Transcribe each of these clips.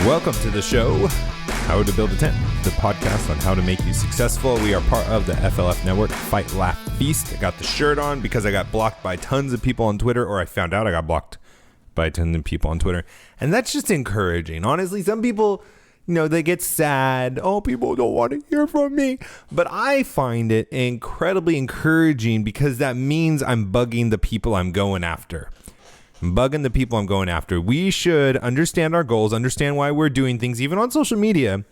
Welcome to the show, How to Build a Tent, the podcast on how to make you successful. We are part of the FLF network, Fight, Laugh, Feast. I got the shirt on because I got blocked by tons of people on Twitter, or I found out I got blocked by tons of people on Twitter. And that's just encouraging. Honestly, some people, they get sad. Oh, people don't want to hear from me. But I find it incredibly encouraging because that means I'm bugging the people I'm going after. We should understand our goals, understand why we're doing things, even on social media,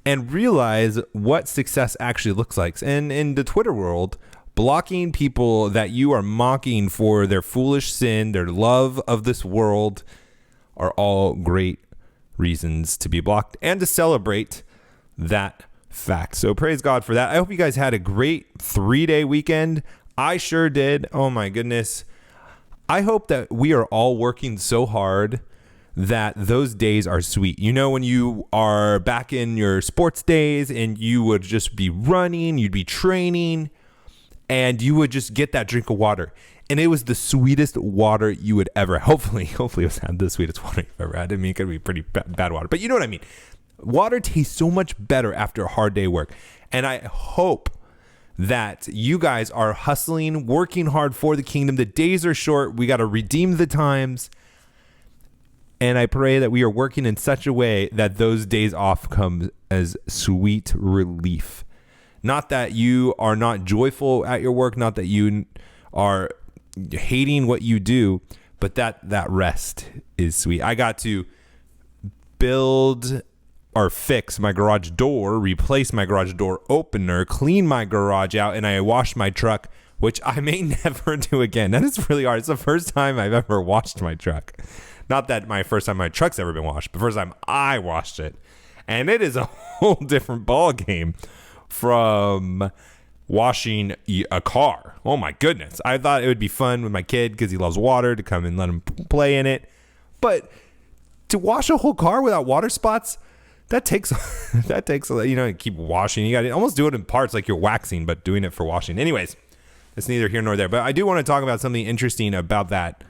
and realize what success actually looks like. And in the Twitter world, blocking people that you are mocking for their foolish sin, their love of this world, are all great reasons to be blocked and to celebrate that fact. So praise God for that. I hope you guys had a great 3-day weekend. I sure did. Oh my goodness. I hope that we are all working so hard that those days are sweet. When you are back in your sports days and you would just be running, you'd be training, and you would just get that drink of water. And it was the sweetest water you would ever, hopefully it was not the sweetest water you've ever had. I mean, it could be pretty bad water, but you know what I mean? Water tastes so much better after a hard day of work. And I hope that you guys are hustling, working hard for the kingdom. The days are short. We got to redeem the times. And I pray that we are working in such a way that those days off come as sweet relief. Not that you are not joyful at your work, not that you are hating what you do, but that rest is sweet. I got to build or fix my garage door, replace my garage door opener, clean my garage out, and I washed my truck, which I may never do again. That is really hard. It's the first time I've ever washed my truck. Not that my first time my truck's ever been washed, but first time I washed it. And it is a whole different ball game from washing a car. Oh my goodness. I thought it would be fun with my kid because he loves water, to come and let him play in it. But to wash a whole car without water spots, that takes keep washing. You got to almost do it in parts like you're waxing, but doing it for washing. Anyways, it's neither here nor there. But I do want to talk about something interesting about that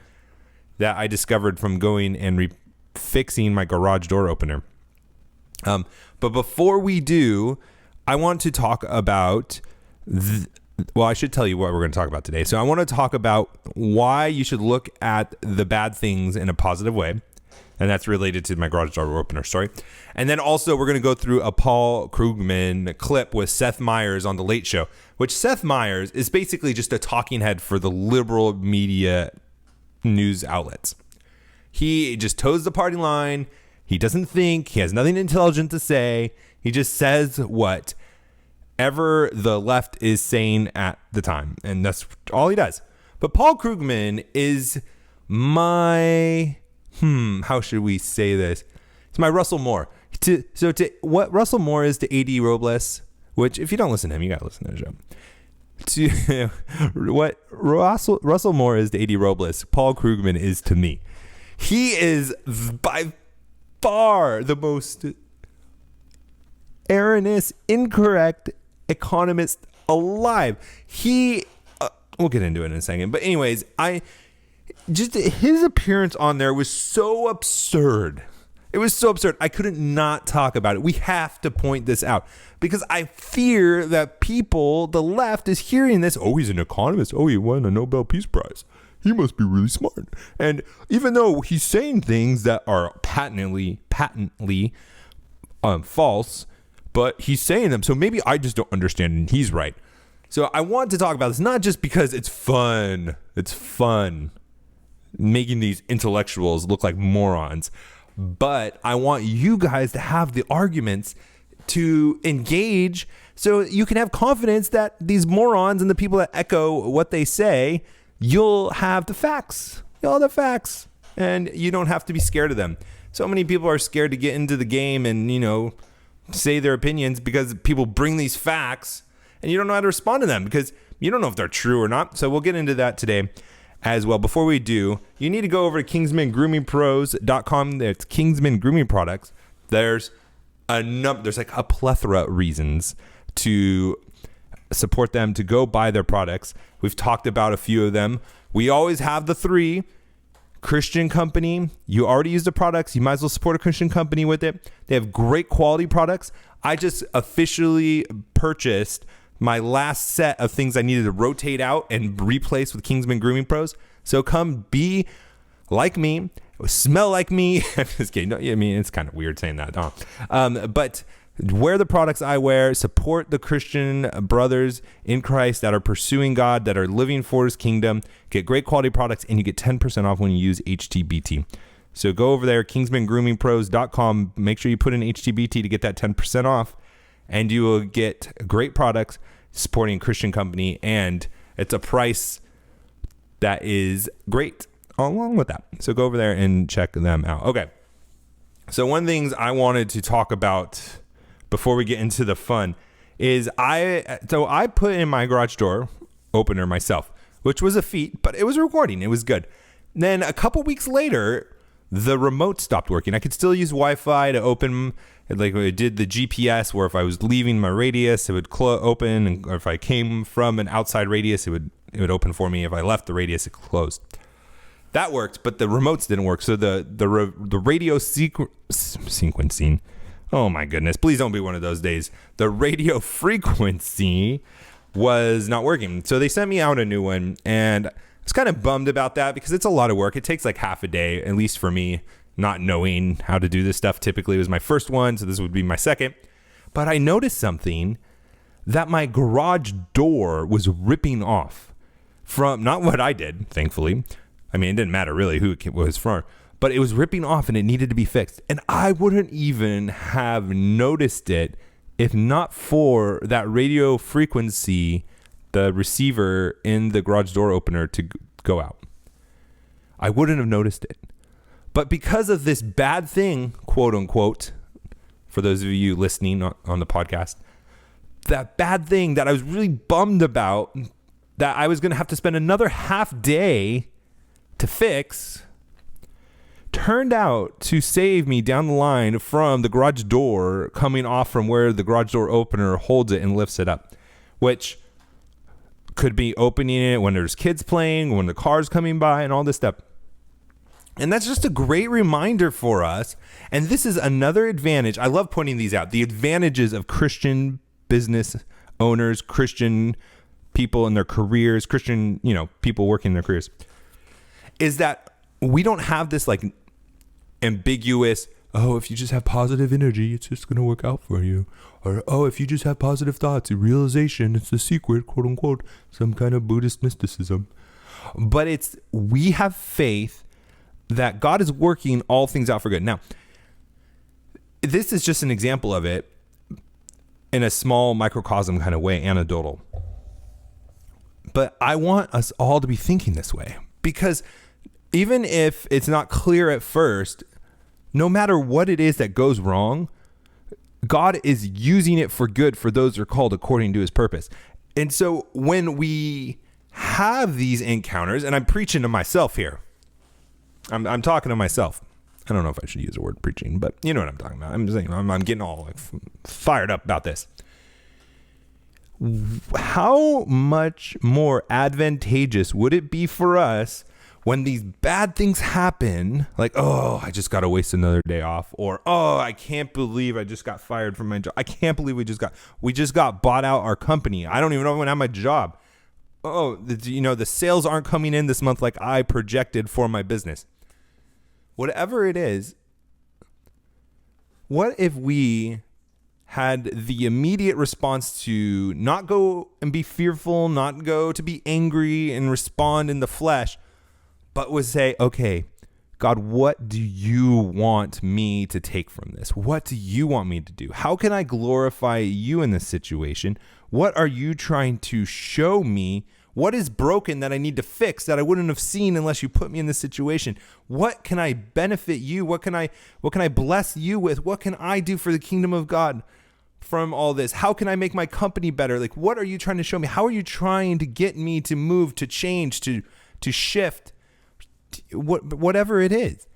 I discovered from going and fixing my garage door opener. But before we do, I want to talk about I should tell you what we're going to talk about today. So I want to talk about why you should look at the bad things in a positive way. And that's related to my garage door opener story. And then also we're going to go through a Paul Krugman clip with Seth Meyers on The Late Show, which Seth Meyers is basically just a talking head for the liberal media news outlets. He just toes the party line. He doesn't think. He has nothing intelligent to say. He just says whatever the left is saying at the time. And that's all he does. But Paul Krugman is my... how should we say this? It's my Russell Moore. What Russell Moore is to A.D. Robles, which if you don't listen to him, you got to listen to the show. To what Russell Moore is to A.D. Robles, Paul Krugman is to me. He is by far the most erroneous, incorrect economist alive. We'll get into it in a second. But anyways, just his appearance on there was so absurd. It was so absurd. I couldn't not talk about it. We have to point this out because I fear that the left is hearing this. Oh, he's an economist. Oh, he won a Nobel Peace Prize. He must be really smart. And even though he's saying things that are patently false, but he's saying them. So maybe I just don't understand and he's right. So I want to talk about this, not just because it's fun. It's fun making these intellectuals look like morons, but I want you guys to have the arguments to engage so you can have confidence that these morons and the people that echo what they say, you'll have the facts. You'll have the facts and you don't have to be scared of them. So many people are scared to get into the game and, say their opinions because people bring these facts and you don't know how to respond to them because you don't know if they're true or not. So we'll get into that today as well. Before we do, you need to go over to KingsmanGroomingPros.com. That's Kingsman Grooming Products. There's like a plethora of reasons to support them, to go buy their products. We've talked about a few of them. We always have the three: Christian company. You already use the products. You might as well support a Christian company with it. They have great quality products. I just officially purchased my last set of things I needed to rotate out and replace with Krugman Grooming Pros. So come be like me, smell like me. I'm just kidding. No, I mean, it's kind of weird saying that. But wear the products I wear, support the Christian brothers in Christ that are pursuing God, that are living for his kingdom, get great quality products, and you get 10% off when you use HTBT. So go over there, KingsmanGroomingPros.com. Make sure you put in HTBT to get that 10% off, and you will get great products supporting a Christian company, and it's a price that is great along with that. So go over there and check them out. Okay. So one of the things I wanted to talk about before we get into the fun is I put in my garage door opener myself, which was a feat, but it was recording. It was good. Then a couple weeks later, the remote stopped working. I could still use Wi-Fi to open, like it did the GPS, where if I was leaving my radius, it would open, and or if I came from an outside radius, it would open for me. If I left the radius, it closed. That worked, but the remotes didn't work. So the radio sequencing. Oh my goodness, please don't be one of those days. The radio frequency was not working. So they sent me out a new one, and I was kind of bummed about that because it's a lot of work. It takes like half a day, at least for me, not knowing how to do this stuff. Typically it was my first one, so this would be my second. But I noticed something, that my garage door was ripping off from, not what I did, thankfully. I mean, it didn't matter really who it was from, but it was ripping off and it needed to be fixed. And I wouldn't even have noticed it if not for that radio frequency, the receiver in the garage door opener to go out. I wouldn't have noticed it. But because of this bad thing, quote unquote, for those of you listening on the podcast, that bad thing that I was really bummed about, that I was going to have to spend another half day to fix, turned out to save me down the line from the garage door coming off from where the garage door opener holds it and lifts it up, which could be opening it when there's kids playing, when the car's coming by, and all this stuff. And that's just a great reminder for us. And this is another advantage. I love pointing these out. The advantages of Christian business owners, Christian people in their careers, Christian, people working in their careers, is that we don't have this like ambiguous, oh, if you just have positive energy, it's just going to work out for you. Or, oh, if you just have positive thoughts, a realization, it's the secret, quote unquote, some kind of Buddhist mysticism. But we have faith that God is working all things out for good. Now, this is just an example of it in a small microcosm kind of way, anecdotal. But I want us all to be thinking this way, because even if it's not clear at first, no matter what it is that goes wrong, God is using it for good for those who are called according to his purpose. And so when we have these encounters, and I'm preaching to myself here, I'm talking to myself. I don't know if I should use the word preaching, but you know what I'm talking about. I'm just saying, I'm getting all like fired up about this. How much more advantageous would it be for us when these bad things happen, like, oh, I just got to waste another day off, or, oh, I can't believe I just got fired from my job. I can't believe we just got bought out our company. I don't even know when I have my job. Oh, the sales aren't coming in this month like I projected for my business. Whatever it is, what if we had the immediate response to not go and be fearful, not go to be angry and respond in the flesh, but would say, okay, God, what do you want me to take from this? What do you want me to do? How can I glorify you in this situation? What are you trying to show me? What is broken that I need to fix that I wouldn't have seen unless you put me in this situation? What can I benefit you? What can I bless you with? What can I do for the kingdom of God from all this? How can I make my company better? Like, what are you trying to show me? How are you trying to get me to move, to change, to shift? Whatever it is.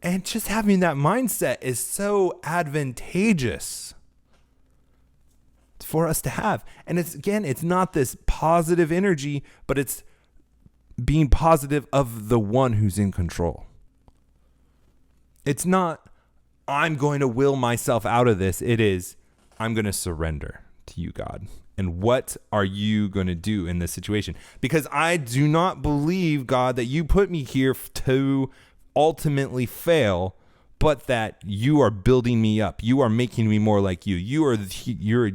And just having that mindset is so advantageous for us to have. And it's not this positive energy, but it's being positive of the one who's in control. It's not, I'm going to will myself out of this. It is, I'm going to surrender to you, God. And what are you going to do in this situation? Because I do not believe, God, that you put me here to ultimately fail, but that you are building me up. You are making me more like you. You're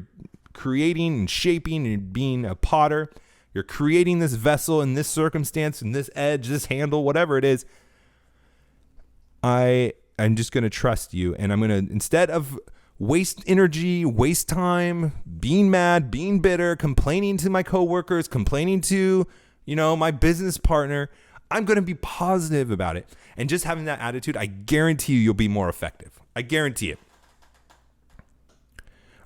creating and shaping and being a potter. You're creating this vessel in this circumstance and this edge, this handle, whatever it is. I'm just going to trust you. And I'm going to, instead of waste energy, waste time, being mad, being bitter, complaining to my coworkers, complaining to, my business partner, I'm going to be positive about it. And just having that attitude, I guarantee you'll be more effective. I guarantee it.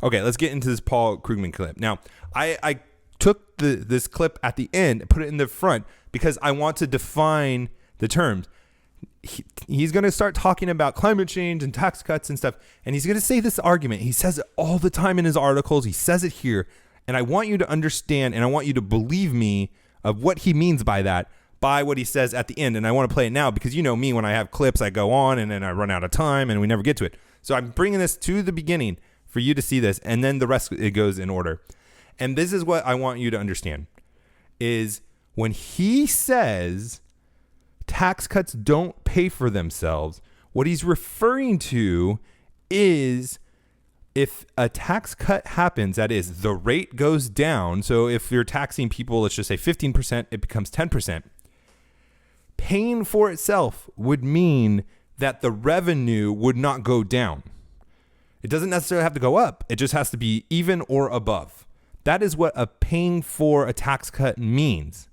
Okay, let's get into this Paul Krugman clip. Now, I took this clip at the end and put it in the front because I want to define the terms. He's going to start talking about climate change and tax cuts and stuff. And he's going to say this argument. He says it all the time in his articles. He says it here. And I want you to understand and I want you to believe me of what he means by that, by what he says at the end. And I want to play it now because you know me, when I have clips, I go on and then I run out of time and we never get to it. So I'm bringing this to the beginning for you to see this. And then the rest, it goes in order. And this is what I want you to understand is when he says tax cuts don't pay for themselves, what he's referring to is if a tax cut happens, that is, the rate goes down. So if you're taxing people, let's just say 15%, it becomes 10%. Paying for itself would mean that the revenue would not go down. It doesn't necessarily have to go up. It just has to be even or above. That is what a paying for a tax cut means.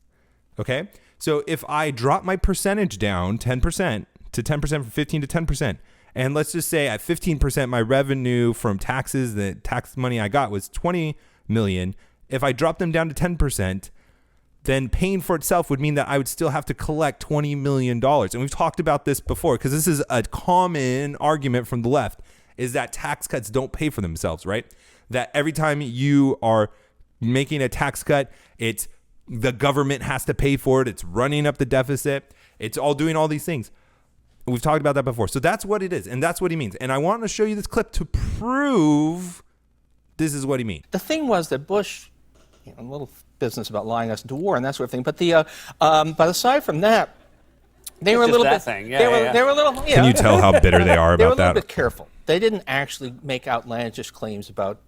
Okay? So if I drop my percentage down 10% to 10%, from 15 to 10%, and let's just say at 15%, my revenue from taxes, the tax money I got was 20 million. If I drop them down to 10%, then paying for itself would mean that I would still have to collect $20 million. And we've talked about this before because this is a common argument from the left, is that tax cuts don't pay for themselves, right? That every time you are making a tax cut, it's the government has to pay for it. It's running up the deficit. It's all doing all these things. We've talked about that before. So that's what it is. And that's what he means. And I want to show you this clip to prove this is what he means. The thing was that Bush, a little business about lying us into war and that sort of thing. But aside from that, they were a little bit. They were a little. Can you tell how bitter they are about that? They were a little bit careful. They didn't actually make outlandish claims about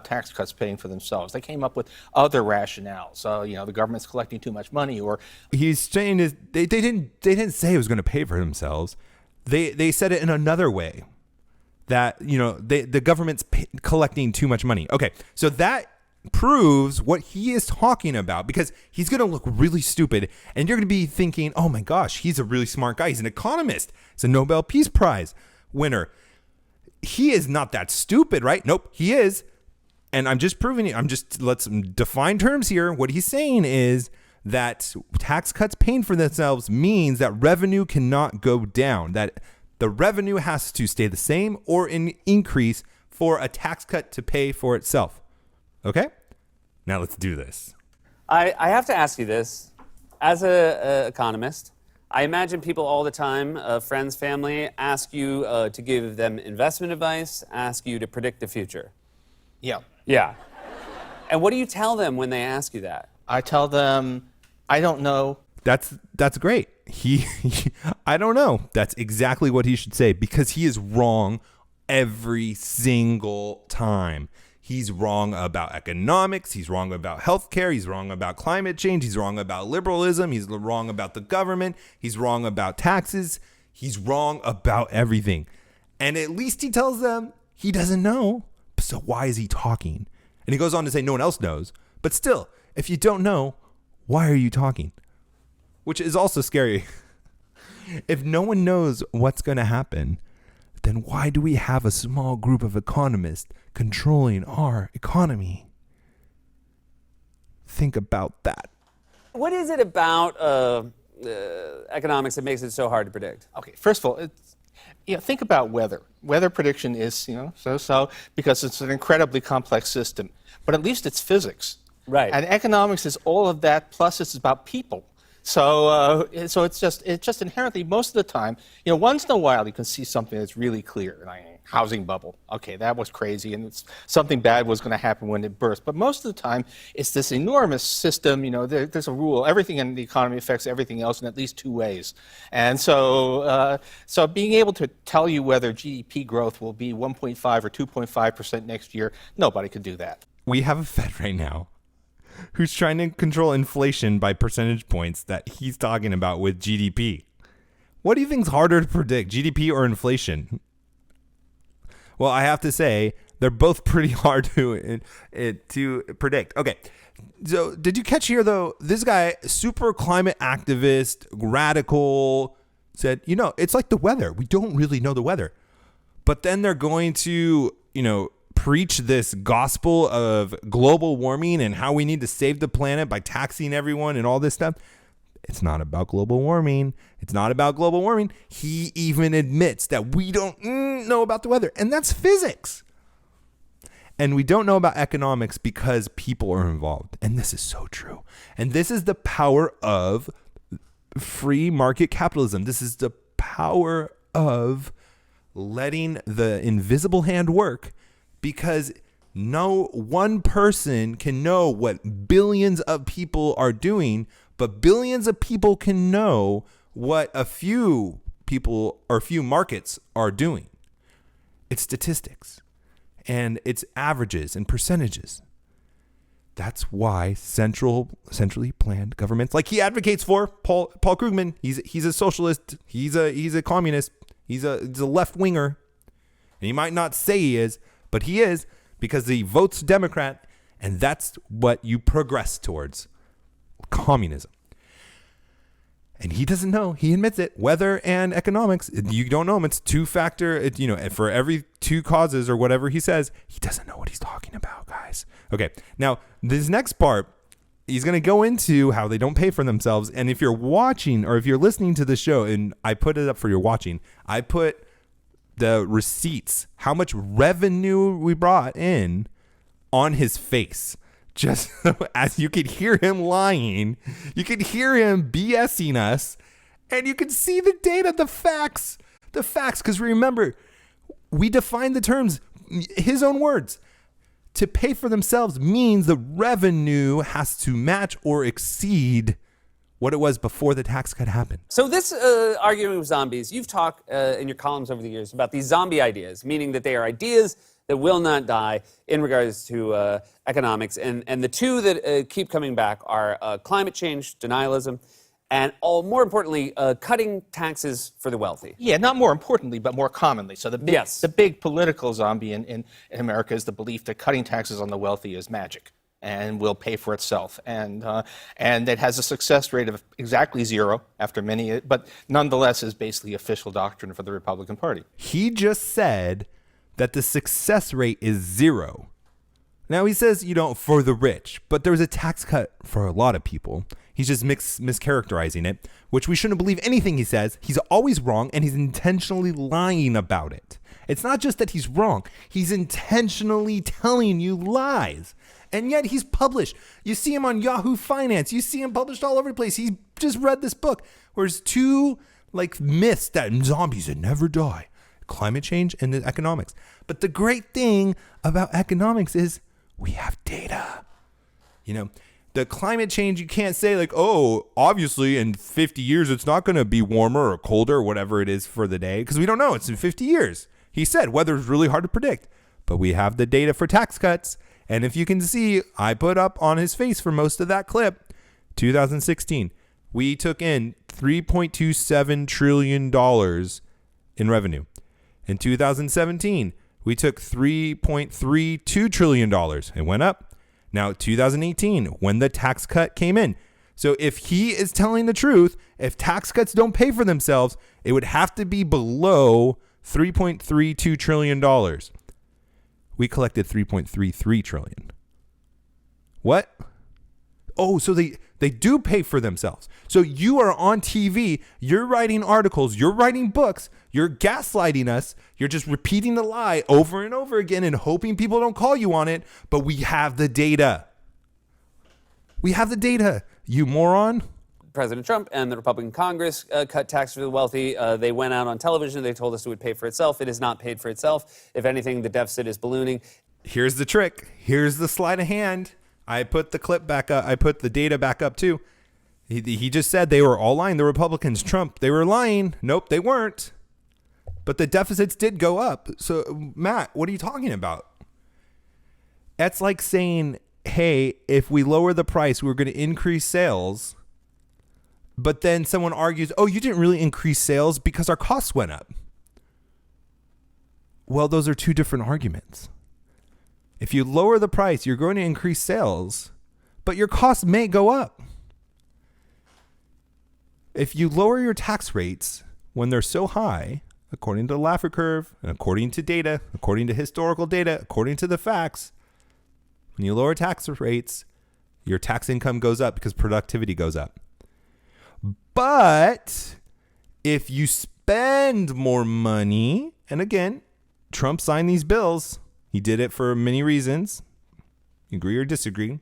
tax cuts paying for themselves. They came up with other rationales. The government's collecting too much money, or he's saying is they didn't say it was going to pay for themselves. They said it in another way, that the government's collecting too much money. Okay, so that proves what he is talking about, because he's going to look really stupid and you're going to be thinking, oh my gosh, he's a really smart guy. He's an economist. He's a Nobel Peace Prize winner. He is not that stupid, right? Nope, he is. And I'm just proving it. Let's define terms here. What he's saying is that tax cuts paying for themselves means that revenue cannot go down, that the revenue has to stay the same or increase for a tax cut to pay for itself. Okay? Now let's do this. I have to ask you this. As an economist, I imagine people all the time, friends, family, ask you to give them investment advice, ask you to predict the future. Yeah. Yeah. And what do you tell them when they ask you that? I tell them, I don't know. That's great. I don't know. That's exactly what he should say, because he is wrong every single time. He's wrong about economics. He's wrong about healthcare. He's wrong about climate change. He's wrong about liberalism. He's wrong about the government. He's wrong about taxes. He's wrong about everything. And at least he tells them he doesn't know. So why is he talking? And he goes on to say no one else knows. But still, if you don't know, why are you talking? Which is also scary. If no one knows what's going to happen, then why do we have a small group of economists controlling our economy? Think about that. What is it about economics that makes it so hard to predict? Okay, first of all, think about weather. Weather prediction is, so because it's an incredibly complex system. But at least it's physics. Right. And economics is all of that, plus it's about people. So it's just inherently, most of the time, once in a while you can see something that's really clear, like housing bubble. Okay, that was crazy, and something bad was going to happen when it burst. But most of the time, it's this enormous system. There's a rule. Everything in the economy affects everything else in at least two ways. And so being able to tell you whether GDP growth will be 1.5 or 2.5% next year, nobody could do that. We have a Fed right now who's trying to control inflation by percentage points that he's talking about with GDP. What do you think's harder to predict, GDP or inflation? Well, I have to say they're both pretty hard to predict. Okay, so did you catch here though? This guy, super climate activist, radical, said, it's like the weather. We don't really know the weather, but then they're going to, preach this gospel of global warming and how we need to save the planet by taxing everyone and all this stuff. It's not about global warming. It's not about global warming. He even admits that we don't know about the weather, and that's physics. And we don't know about economics because people are involved. And this is so true. And this is the power of free market capitalism. This is the power of letting the invisible hand work, because no one person can know what billions of people are doing, but billions of people can know what a few people or few markets are doing. It's statistics, and it's averages and percentages. That's why centrally planned governments, like he advocates for, Paul Krugman, he's a socialist, he's a communist, he's a left winger, and he might not say he is, but he is, because he votes Democrat, and that's what you progress towards, communism. And he doesn't know. He admits it. Weather and economics, you don't know him. It's two-factor. For every two causes or whatever he says, he doesn't know what he's talking about, guys. Okay, now this next part, he's going to go into how they don't pay for themselves. And if you're watching or if you're listening to the show, and I put it up for your watching, I put the receipts, how much revenue we brought in, on his face. Just as you could hear him lying, you could hear him BSing us, and you could see the data, the facts. Because remember, we defined the terms, his own words. To pay for themselves means the revenue has to match or exceed what it was before the tax cut happened. So this arguing with zombies, you've talked in your columns over the years about these zombie ideas, meaning that they are ideas that will not die in regards to economics. And the two that keep coming back are climate change, denialism, and more importantly, cutting taxes for the wealthy. Yeah, not more importantly, but more commonly. So Yes. the big political zombie in America is the belief that cutting taxes on the wealthy is magic and will pay for itself. And it has a success rate of exactly zero after many, but nonetheless is basically official doctrine for the Republican Party. He just said that the success rate is zero. Now he says, for the rich, but there was a tax cut for a lot of people. He's just mischaracterizing it, which we shouldn't believe anything he says. He's always wrong, and he's intentionally lying about it. It's not just that he's wrong. He's intentionally telling you lies. And yet he's published. You see him on Yahoo Finance. You see him published all over the place. He's just read this book where there's two myths that zombies that never die. Climate change and the economics. But the great thing about economics is we have data. The climate change, you can't say obviously in 50 years it's not going to be warmer or colder or whatever it is for the day, because we don't know. It's in 50 years. He said weather is really hard to predict, but we have the data for tax cuts. And if you can see, I put up on his face for most of that clip, 2016, we took in $3.27 trillion in revenue. In 2017, we took $3.32 trillion. It went up. Now, 2018, when the tax cut came in. So if he is telling the truth, if tax cuts don't pay for themselves, it would have to be below $3.32 trillion. We collected $3.33 trillion. What? Oh, so they do pay for themselves. So you are on TV, you're writing articles, you're writing books, you're gaslighting us, you're just repeating the lie over and over again and hoping people don't call you on it, but we have the data. We have the data, you moron. President Trump and the Republican Congress cut taxes for the wealthy. They went out on television. They told us it would pay for itself. It has not paid for itself. If anything, the deficit is ballooning. Here's the trick. Here's the sleight of hand. I put the clip back up. I put the data back up too. He just said they were all lying. The Republicans, Trump, they were lying. Nope, they weren't. But the deficits did go up. So, Matt, what are you talking about? That's like saying, hey, if we lower the price, we're going to increase sales. But then someone argues, oh, you didn't really increase sales because our costs went up. Well, those are two different arguments. If you lower the price, you're going to increase sales, but your costs may go up. If you lower your tax rates when they're so high, according to the Laffer curve, and according to data, according to historical data, according to the facts, when you lower tax rates, your tax income goes up because productivity goes up. But if you spend more money, and again, Trump signed these bills, he did it for many reasons, agree or disagree,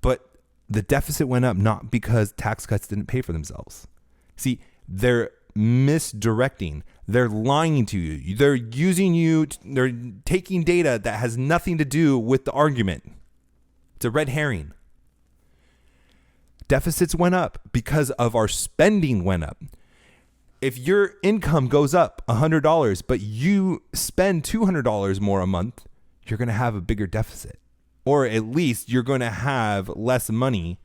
but the deficit went up not because tax cuts didn't pay for themselves. See, they're misdirecting. They're lying to you. They're using you. They're taking data that has nothing to do with the argument. It's a red herring. Deficits went up because of our spending went up. If your income goes up $100, but you spend $200 more a month, you're going to have a bigger deficit. Or at least you're going to have less money,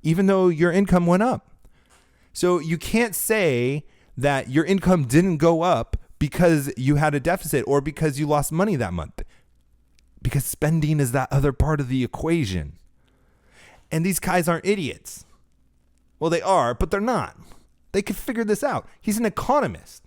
even though your income went up. So you can't say that your income didn't go up because you had a deficit or because you lost money that month. Because spending is that other part of the equation. And these guys aren't idiots. Well, they are, but they're not. They could figure this out. He's an economist.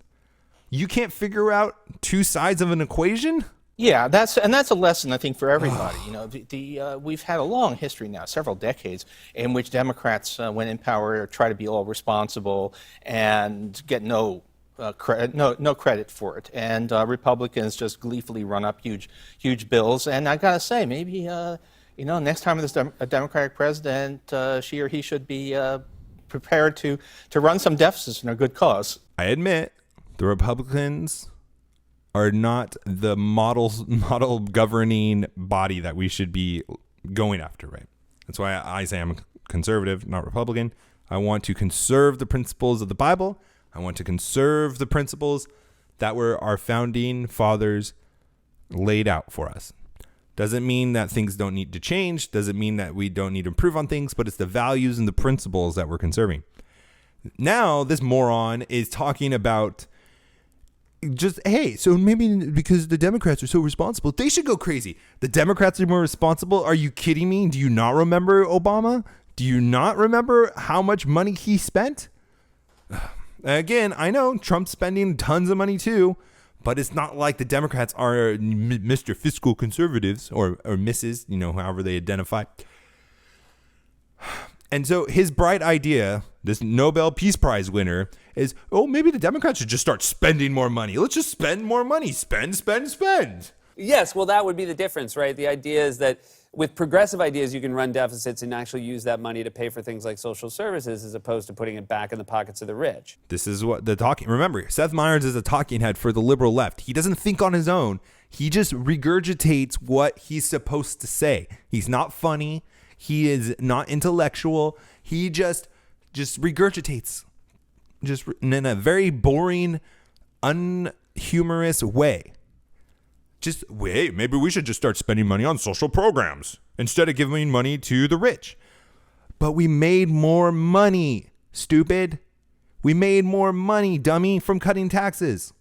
You can't figure out two sides of an equation? Yeah, that's a lesson, I think, for everybody. You know, we've had a long history now, several decades, in which Democrats, when in power, try to be all responsible and get no credit for it, and Republicans just gleefully run up huge bills. And I gotta say, maybe next time there's a Democratic president, she or he should be prepared to run some deficits in a good cause. I admit the Republicans are not the model governing body that we should be going after, right? That's why I say I'm a conservative, not Republican. I want to conserve the principles of the Bible. I want to conserve the principles that were our founding fathers laid out for us. Doesn't mean that things don't need to change. Doesn't mean that we don't need to improve on things, but it's the values and the principles that we're conserving. Now, this moron is talking about just, hey, so maybe because the Democrats are so responsible, they should go crazy. The Democrats are more responsible? Are you kidding me? Do you not remember Obama? Do you not remember how much money he spent? Again, I know Trump's spending tons of money too, but it's not like the Democrats are Mr. Fiscal Conservatives or Mrs., however they identify. And so his bright idea, this Nobel Peace Prize winner, is, maybe the Democrats should just start spending more money. Let's just spend more money. Spend. Yes, well, that would be the difference, right? The idea is that with progressive ideas, you can run deficits and actually use that money to pay for things like social services as opposed to putting it back in the pockets of the rich. This is what remember, Seth Meyers is a talking head for the liberal left. He doesn't think on his own. He just regurgitates what he's supposed to say. He's not funny. He is not intellectual. He just regurgitates just in a very boring, unhumorous way. Just, wait, maybe we should just start spending money on social programs instead of giving money to the rich. But we made more money, stupid. We made more money, dummy, from cutting taxes.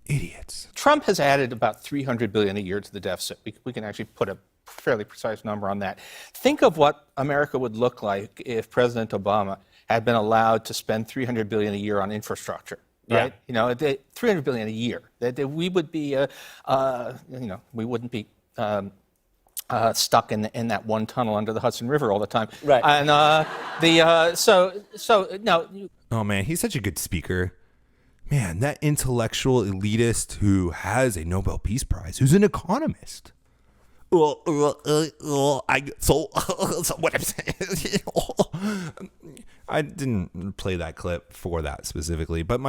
Idiots. Trump has added about $300 billion a year to the deficit. We can actually put a fairly precise number on that. Think of what America would look like if President Obama had been allowed to spend $300 billion a year on infrastructure. Right, Yeah. $300 billion a year. That we would be, we wouldn't be stuck in that one tunnel under the Hudson River all the time. Right. And now. Oh man, he's such a good speaker. Man, that intellectual elitist who has a Nobel Peace Prize, who's an economist. So what I'm saying, I didn't play that clip for that specifically, but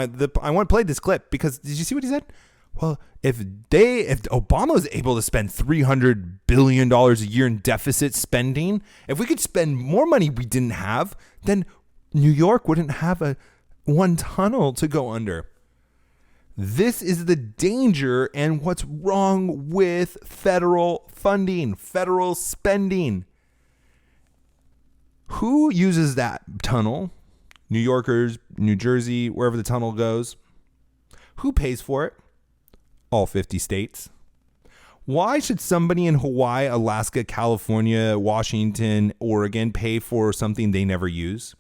I want to play this clip because did you see what he said? Well, if Obama was able to spend $300 billion a year in deficit spending, if we could spend more money we didn't have, then New York wouldn't have one tunnel to go under. This is the danger and what's wrong with federal funding, federal spending. Who uses that tunnel? New Yorkers, New Jersey, wherever the tunnel goes. Who pays for it? All 50 states. Why should somebody in Hawaii, Alaska, California, Washington, Oregon pay for something they never use?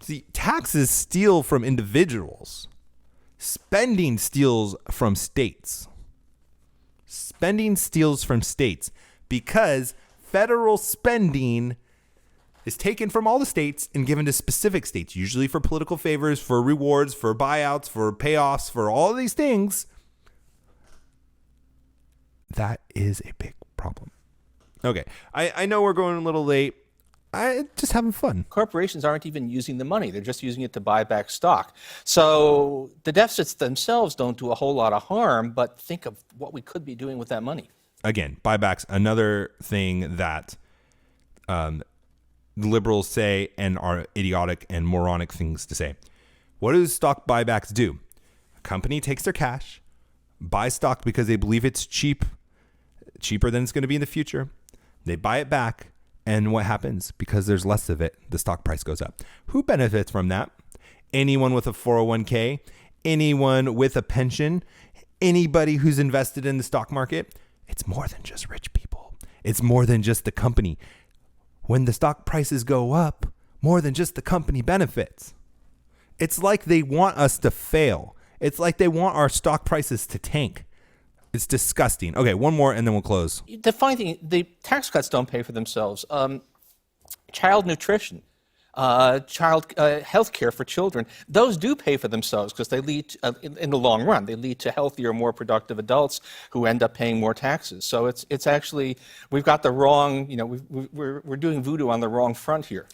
See, taxes steal from individuals. Spending steals from states. Spending steals from states because federal spending is taken from all the states and given to specific states, usually for political favors, for rewards, for buyouts, for payoffs, for all of these things. That is a big problem. Okay, I know we're going a little late. I just having fun. Corporations aren't even using the money. They're just using it to buy back stock. So the deficits themselves don't do a whole lot of harm, but think of what we could be doing with that money. Again, buybacks, another thing that liberals say and are idiotic and moronic things to say. What do stock buybacks do? A company takes their cash, buys stock because they believe it's cheaper than it's going to be in the future. They buy it back. And what happens? Because there's less of it, the stock price goes up. Who benefits from that? Anyone with a 401k, anyone with a pension, anybody who's invested in the stock market. It's more than just rich people. It's more than just the company. When the stock prices go up, more than just the company benefits. It's like they want us to fail. It's like they want our stock prices to tank. It's disgusting. Okay, one more and then we'll close. The funny thing, the tax cuts don't pay for themselves. Child nutrition, child health care for children, those do pay for themselves because they lead, in the long run, they lead to healthier, more productive adults who end up paying more taxes. So it's actually, we've got the wrong, we're doing voodoo on the wrong front here.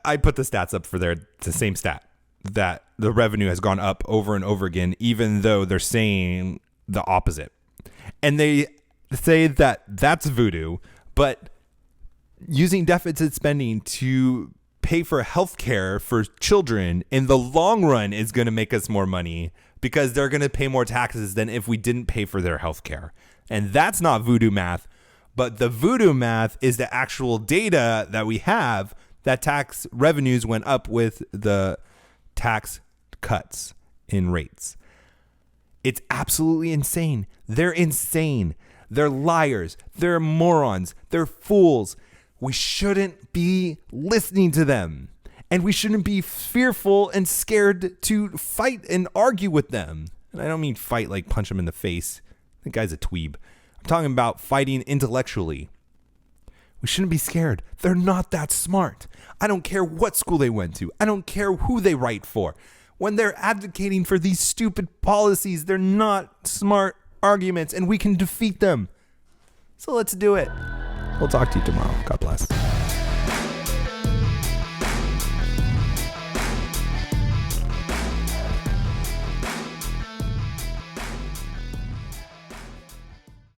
I put the stats up for there. It's the same stat that the revenue has gone up over and over again, even though they're saying the opposite. And they say that that's voodoo, but using deficit spending to pay for health care for children in the long run is going to make us more money because they're going to pay more taxes than if we didn't pay for their health care. And that's not voodoo math, but the voodoo math is the actual data that we have that tax revenues went up with the tax cuts in rates. It's absolutely insane. They're insane. They're liars. They're morons. They're fools. We shouldn't be listening to them. And we shouldn't be fearful and scared to fight and argue with them. And I don't mean fight like punch them in the face. That guy's a dweeb. I'm talking about fighting intellectually. We shouldn't be scared. They're not that smart. I don't care what school they went to. I don't care who they write for. When they're advocating for these stupid policies, they're not smart arguments, and we can defeat them. So let's do it. We'll talk to you tomorrow. God bless.